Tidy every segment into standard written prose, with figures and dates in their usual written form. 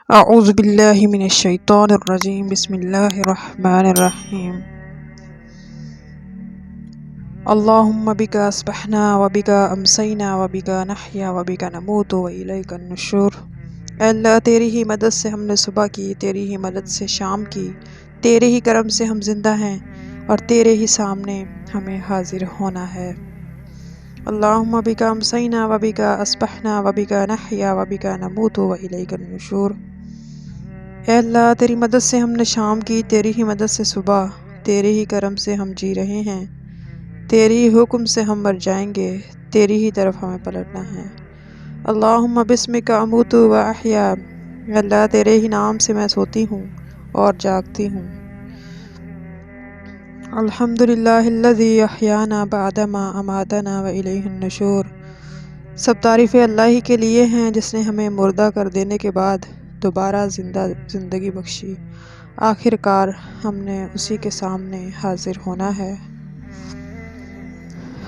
اعوذ باللہ من الشیطان الرجیم بسم اللہ الرحمن الرحیم اللہم بک اصبحنا وبک امسینا وبک نحیا وبک نموت والیک النشور۔ اے اللہ تیری ہی مدد سے ہم نے صبح کی، تیری ہی مدد سے شام کی، تیرے ہی کرم سے ہم زندہ ہیں اور تیرے ہی سامنے ہمیں حاضر ہونا ہے۔ اللہم بک امسینا وبک اصبحنا وبک نحیا وبک نموت والیک النشور۔ اے اللہ تیری مدد سے ہم نے شام کی، تیری ہی مدد سے صبح، تیرے ہی کرم سے ہم جی رہے ہیں، تیری ہی حکم سے ہم مر جائیں گے، تیری ہی طرف ہمیں پلٹنا ہے۔ اللہم بسمک اموت و احیا۔ اے اللہ تیرے ہی نام سے میں سوتی ہوں اور جاگتی ہوں۔ الحمدللہ الذی احیانا بعدما اماتنا والیہ النشور۔ سب تعریفیں اللہ ہی کے لیے ہیں جس نے ہمیں مردہ کر دینے کے بعد دوبارہ زندگی بخشی۔ آخر کار ہم نے اسی کے سامنے حاضر ہونا ہے۔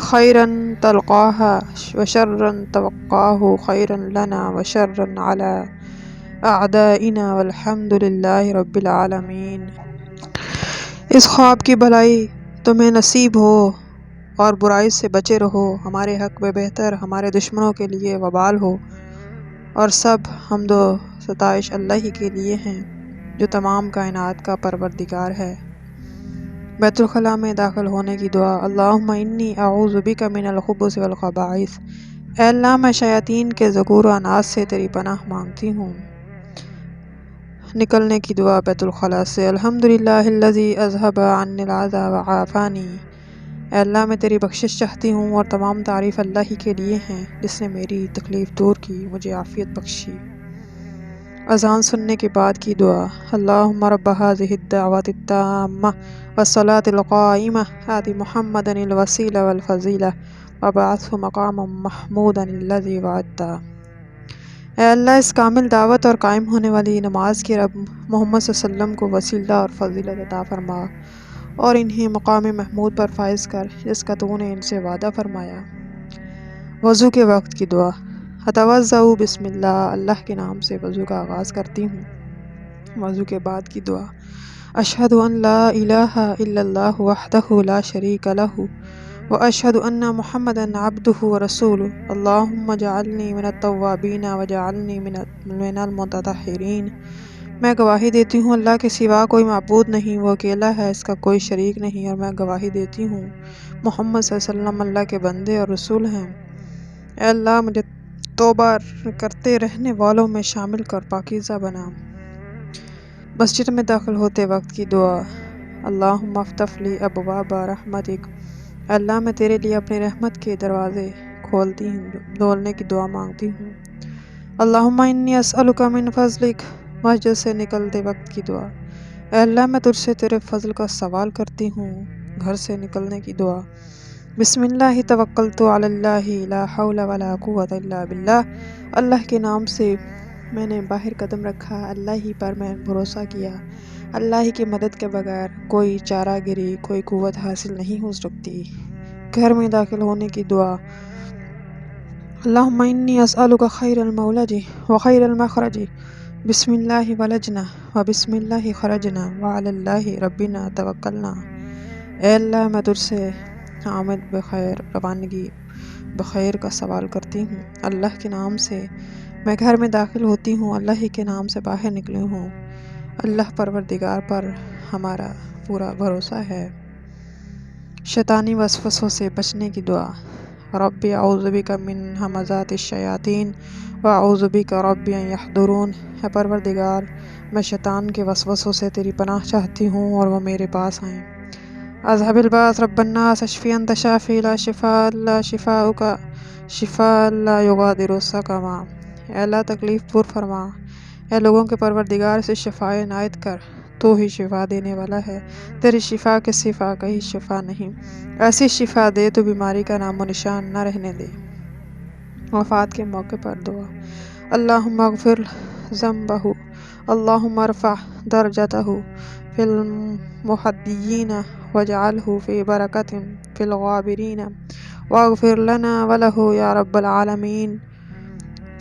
خیرا تلقاہ وشرا توقاہ، خیرا لنا وشرا علی اعدائنا والحمد للہ رب العالمین۔ اس خواب کی بھلائی تمہیں نصیب ہو اور برائی سے بچے رہو، ہمارے حق میں بہتر، ہمارے دشمنوں کے لیے وبال ہو، اور سب حمد و ستائش اللہ ہی کے لیے ہیں جو تمام کائنات کا پروردگار ہے۔ بیت الخلاء میں داخل ہونے کی دعا۔ اللہم انی اعوذ بک من الخبث والخبائث۔ اے اللہ میں شیاطین کے ذکور و اناث سے تیری پناہ مانگتی ہوں۔ نکلنے کی دعا بیت الخلاء سے۔ الحمدللہ الذی اذھب عنی العذا وعافانی۔ اے اللہ میں تیری بخشش چاہتی ہوں اور تمام تعریف اللہ ہی کے لیے ہیں جس نے میری تکلیف دور کی، مجھے عافیت بخشی۔ اذان سننے کے بعد کی دعا۔ اللہم رب ھذہ الدعوۃ التامہ والصلاۃ القائمہ آت محمدا الوسیلۃ والفضیلۃ وابعثہ مقاما محمودا الذی وعدتہ۔ اے اللہ اس کامل دعوت اور قائم ہونے والی نماز کے رب، محمد صلی اللہ علیہ وسلم کو وسیلہ اور فضیلت عطا فرما اور انہیں مقام محمود پر فائز کر جس کا تو نے ان سے وعدہ فرمایا۔ وضو کے وقت کی دعا۔ اتوضأ بسم اللہ۔ اللہ کے نام سے وضو کا آغاز کرتی ہوں۔ وضو کے بعد کی دعا۔ اشہد ان لا الہ الا اللہ وحدہ لا شریک لہ واشہد ان محمدا عبدہ ورسولہ۔ اللہم اجعلنی من التوابین واجعلنی من المتطہرین۔ میں گواہی دیتی ہوں اللہ کے سوا کوئی معبود نہیں، وہ اکیلا ہے، اس کا کوئی شریک نہیں، اور میں گواہی دیتی ہوں محمد صلی اللہ علیہ وسلم اللہ کے بندے اور رسول ہیں۔ اے اللہ مجھے توبہ کرتے رہنے والوں میں شامل کر پاکیزہ بنا۔ مسجد میں داخل ہوتے وقت کی دعا۔ اللہم افتح لی ابواب رحمتک۔ اے اللہ میں تیرے لیے اپنی رحمت کے دروازے کھولنے کی دعا مانگتی ہوں۔ اللہم انی اسألک من فضلک۔ مسجد سے نکلتے وقت کی دعا۔ اے اللہ میں تجھ سے تیرے فضل کا سوال کرتی ہوں۔ گھر سے نکلنے کی دعا۔ بسم اللہ توکلت علی اللہ لا حول ولا قوۃ الا باللہ۔ اللہ کے نام سے میں نے باہر قدم رکھا، اللہ ہی پر میں بھروسہ کیا، اللہ ہی کی مدد کے بغیر کوئی چارہ گری، کوئی قوت حاصل نہیں ہو سکتی۔ گھر میں داخل ہونے کی دعا۔ اللہم انی اسألک خیر المولج وخیر المخرج، بسم اللہ ولجنا وبسم اللہ خرجنا وعلی اللہ ربنا توکلنا۔ اے اللہ میں تجھ سے آمد بخیر، روانگی بخیر کا سوال کرتی ہوں۔ اللہ کے نام سے میں گھر میں داخل ہوتی ہوں، اللہ ہی کے نام سے باہر نکلی ہوں۔ اللہ پروردگار پر ہمارا پورا بھروسہ ہے۔ شیطانی وسوسوں سے بچنے کی دعا۔ رب اعوذ بک من ھمزات الشیاطین واعوذ بک رب ان یحضرون۔ اے پروردگار میں شیطان کے وسوسوں سے تیری پناہ چاہتی ہوں اور وہ میرے پاس آئیں۔ اذھب الباس رب الناس اشفی انت شافی لا شفاء الا شفاؤک شفاء لا یغادر سقما۔ اے اللہ تکلیف دور فرما، اے لوگوں کے پروردگار سے شفا عنایت کر، تو ہی شفا دینے والا ہے، تیری شفا کے سوا کہیں شفا نہیں، ایسی شفا دے تو بیماری کا نام و نشان نہ رہنے دے۔ وفات کے موقع پر دعا۔ اللہم اغفر ذنبہ، اللہم ارفع درجتہ فی المہدیین واجعلہ فی برکۃ فی الغابرین واغفر لنا ولہ یا رب العالمین۔